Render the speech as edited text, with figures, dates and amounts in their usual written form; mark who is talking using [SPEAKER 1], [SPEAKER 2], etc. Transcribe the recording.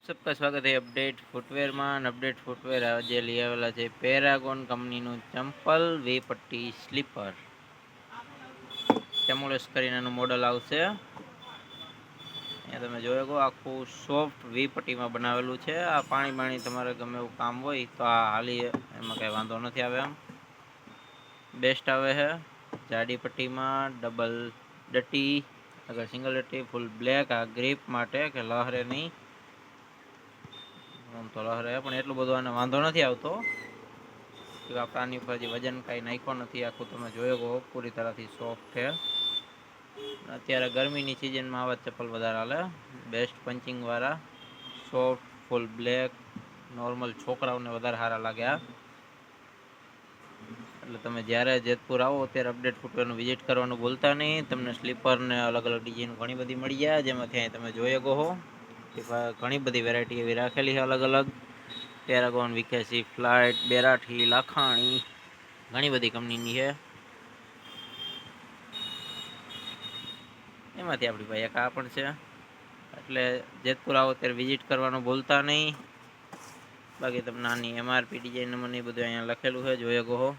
[SPEAKER 1] सबका स्वागत है अपडेट फुटवेर में। अपडेट फुटवेर आज लई आवेला छे पेरागोन कंपनीનું ચંપલ વી પટ્ટી સ્લીપર ટેમોલેસ કરીને મોડલ આવશે। અહીંયા તમે જોઈ શકો આખું સોફ્ટ વી પટ્ટીમાં બનાવેલું છે। આ પાણી બાણી તમારે ગમે એવું કામ હોય તો આ હાલી એમાં કંઈ વાંધો નથી આવે। એમ બેસ્ટ આવે છે જાડી પટ્ટીમાં ડબલ ડટ્ટી, અગર સિંગલ ડટ્ટી ફૂલ બ્લેક। આ ગ્રીપ માટે કે લહરે નહીં, તો લહરે પણ એટલું બધું આને વાંધો નથી આવતો। આપણે આની ઉપર હજી વજન કાંઈ નાખ્યો નથી। આખું તમે જોયો કહો પૂરી તરહથી સોફ્ટ છે। અત્યારે ગરમીની સિઝનમાં આવા ચપ્પલ વધારે હાલે। બેસ્ટ પંચિંગ વાળા સોફ્ટ ફૂલ બ્લેક નોર્મલ છોકરાઓને વધારે સારા લાગે આ। એટલે તમે જ્યારે જેતપુર આવો ત્યારે અપડેટ ફૂટવેરનું વિઝિટ કરવાનું ભૂલતા નહીં। તમને સ્લીપર ને અલગ અલગ ડિઝાઇન ઘણી બધી મળી જાય, જેમાંથી અહીં તમે જોઈ શકો છો ઘણી બધી વેરાયટી એવી રાખેલી છે અલગ અલગ। પેરાગોન, વિકેસી, ફ્લાઇટ, બેરાઠી, લાખાણી ઘણી બધી કંપનીની છે। એમાંથી આપણી પાસે એક આ પણ છે। એટલે જેતપુર આવો ત્યારે વિઝિટ કરવાનું ભૂલતા નહીં। બાકી તમને આની MRP ડિઝાઇન મને બધું અહીંયા લખેલું છે, જોઈ શકો છો।